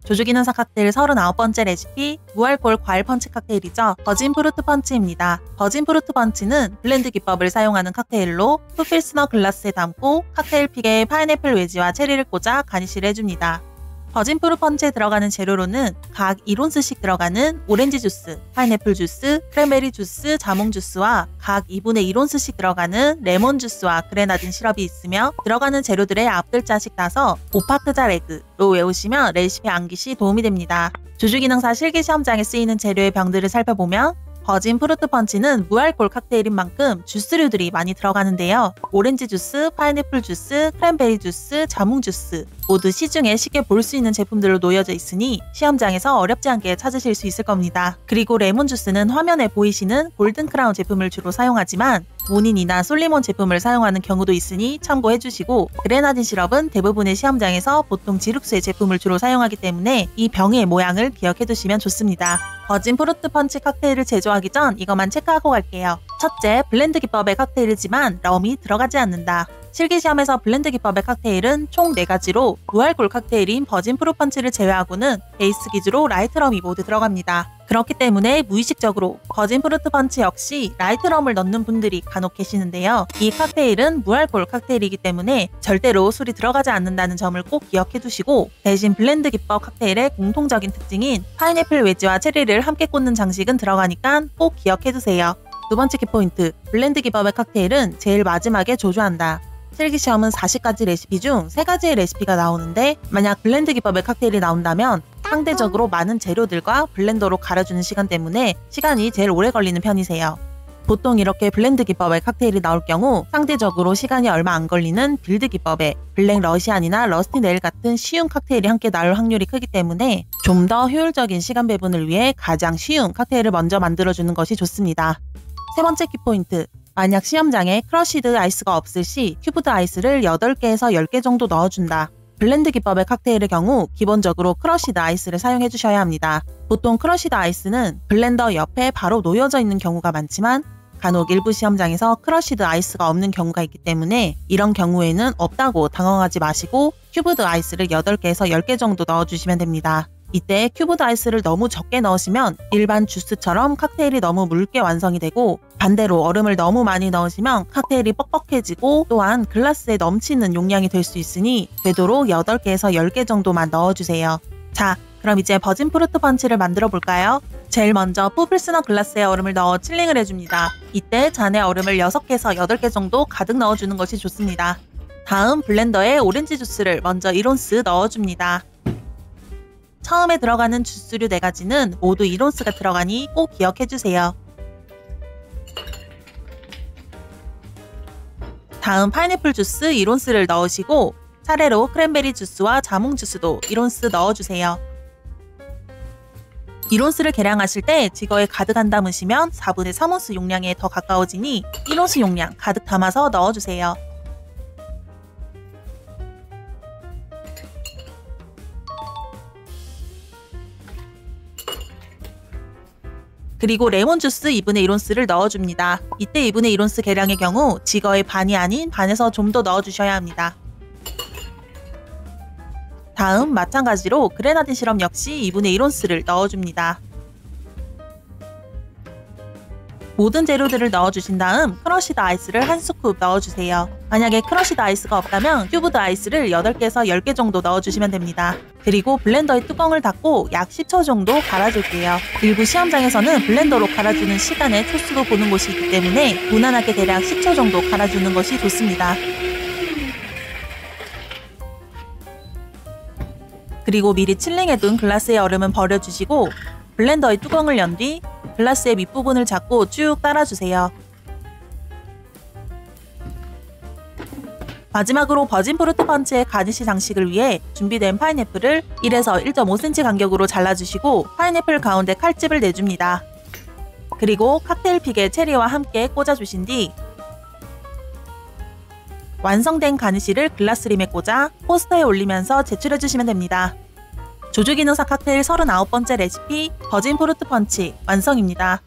조주기능사 칵테일 39번째 레시피, 무알콜 과일 펀치 칵테일이죠. 버진 프루트 펀치입니다. 버진 프루트 펀치는 블렌드 기법을 사용하는 칵테일로 푸필스너 글라스에 담고 칵테일 픽에 파인애플 외지와 체리를 꽂아 가니쉬를 해줍니다. 버진 프루트 펀치에 들어가는 재료로는 각 1온스씩 들어가는 오렌지 주스, 파인애플 주스, 크랜베리 주스, 자몽 주스와 각 2분의 1온스씩 들어가는 레몬 주스와 그레나딘 시럽이 있으며 들어가는 재료들의 앞글자씩 따서 오파크자 레그로 외우시면 레시피 암기 시 도움이 됩니다. 조주기능사 실기시험장에 쓰이는 재료의 병들을 살펴보면 버진 프루트 펀치는 무알콜 칵테일인 만큼 주스류들이 많이 들어가는데요. 오렌지 주스, 파인애플 주스, 크랜베리 주스, 자몽 주스 모두 시중에 쉽게 볼 수 있는 제품들로 놓여져 있으니 시험장에서 어렵지 않게 찾으실 수 있을 겁니다. 그리고 레몬 주스는 화면에 보이시는 골든 크라운 제품을 주로 사용하지만 모닌이나 솔리몬 제품을 사용하는 경우도 있으니 참고해주시고 그레나딘 시럽은 대부분의 시험장에서 보통 지룩수의 제품을 주로 사용하기 때문에 이 병의 모양을 기억해두시면 좋습니다. 버진 프루트 펀치 칵테일을 제조하기 전 이것만 체크하고 갈게요. 첫째, 블렌드 기법의 칵테일이지만 럼이 들어가지 않는다. 실기시험에서 블렌드 기법의 칵테일은 총 4가지로 무알콜 칵테일인 버진 프루트 펀치를 제외하고는 베이스 기주로 라이트 럼이 모두 들어갑니다. 그렇기 때문에 무의식적으로 버진 프루트 펀치 역시 라이트 럼을 넣는 분들이 간혹 계시는데요. 이 칵테일은 무알콜 칵테일이기 때문에 절대로 술이 들어가지 않는다는 점을 꼭 기억해 두시고 대신 블렌드 기법 칵테일의 공통적인 특징인 파인애플 외지와 체리를 함께 꽂는 장식은 들어가니까 꼭 기억해 두세요. 두 번째 키포인트, 블렌드 기법의 칵테일은 제일 마지막에 조주한다. 실기시험은 40가지 레시피 중 3가지의 레시피가 나오는데 만약 블렌드 기법의 칵테일이 나온다면 상대적으로 많은 재료들과 블렌더로 갈아주는 시간 때문에 시간이 제일 오래 걸리는 편이세요. 보통 이렇게 블렌드 기법의 칵테일이 나올 경우 상대적으로 시간이 얼마 안 걸리는 빌드 기법의 블랙 러시안이나 러스티 네일 같은 쉬운 칵테일이 함께 나올 확률이 크기 때문에 좀 더 효율적인 시간 배분을 위해 가장 쉬운 칵테일을 먼저 만들어주는 것이 좋습니다. 세 번째 키포인트, 만약 시험장에 크러쉬드 아이스가 없을 시 큐브드 아이스를 8개에서 10개 정도 넣어준다. 블렌드 기법의 칵테일의 경우 기본적으로 크러쉬드 아이스를 사용해 주셔야 합니다. 보통 크러쉬드 아이스는 블렌더 옆에 바로 놓여져 있는 경우가 많지만 간혹 일부 시험장에서 크러쉬드 아이스가 없는 경우가 있기 때문에 이런 경우에는 없다고 당황하지 마시고 큐브드 아이스를 8개에서 10개 정도 넣어주시면 됩니다. 이때 큐브드 아이스를 너무 적게 넣으시면 일반 주스처럼 칵테일이 너무 묽게 완성이 되고 반대로 얼음을 너무 많이 넣으시면 칵테일이 뻑뻑해지고 또한 글라스에 넘치는 용량이 될 수 있으니 되도록 8개에서 10개 정도만 넣어주세요. 자, 그럼 이제 버진 프루트 펀치를 만들어 볼까요? 제일 먼저 푸필스너 글라스에 얼음을 넣어 칠링을 해줍니다. 이때 잔에 얼음을 6개에서 8개 정도 가득 넣어주는 것이 좋습니다. 다음 블렌더에 오렌지 주스를 먼저 1온스 넣어줍니다. 처음에 들어가는 주스류 4가지는 모두 1온스가 들어가니 꼭 기억해주세요. 다음 파인애플 주스 1온스를 넣으시고 차례로 크랜베리 주스와 자몽 주스도 1온스 넣어주세요. 1온스를 계량하실 때 지거에 가득 안 담으시면 4분의 3온스 용량에 더 가까워지니 1온스 용량 가득 담아서 넣어주세요. 그리고 레몬 주스 2분의 1온스를 넣어줍니다. 이때 2분의 1온스 계량의 경우 지거의 반이 아닌 반에서 좀 더 넣어주셔야 합니다. 다음 마찬가지로 그레나딘 시럽 역시 2분의 1온스를 넣어줍니다. 모든 재료들을 넣어주신 다음 크러쉬드 아이스를 한 스쿱 넣어주세요. 만약에 크러쉬드 아이스가 없다면 큐브드 아이스를 8개에서 10개 정도 넣어주시면 됩니다. 그리고 블렌더의 뚜껑을 닫고 약 10초 정도 갈아줄게요. 일부 시험장에서는 블렌더로 갈아주는 시간의 초수도 보는 곳이 있기 때문에 무난하게 대략 10초 정도 갈아주는 것이 좋습니다. 그리고 미리 칠링해둔 글라스의 얼음은 버려주시고 블렌더의 뚜껑을 연 뒤 글라스의 밑부분을 잡고 쭉 따라주세요. 마지막으로 버진 프루트 펀치의 가니쉬 장식을 위해 준비된 파인애플을 1에서 1.5cm 간격으로 잘라주시고 파인애플 가운데 칼집을 내줍니다. 그리고 칵테일 픽에 체리와 함께 꽂아주신 뒤 완성된 가니쉬를 글라스림에 꽂아 포스터에 올리면서 제출해주시면 됩니다. 조주기능사 칵테일 39번째 레시피 버진 프루트 펀치 완성입니다.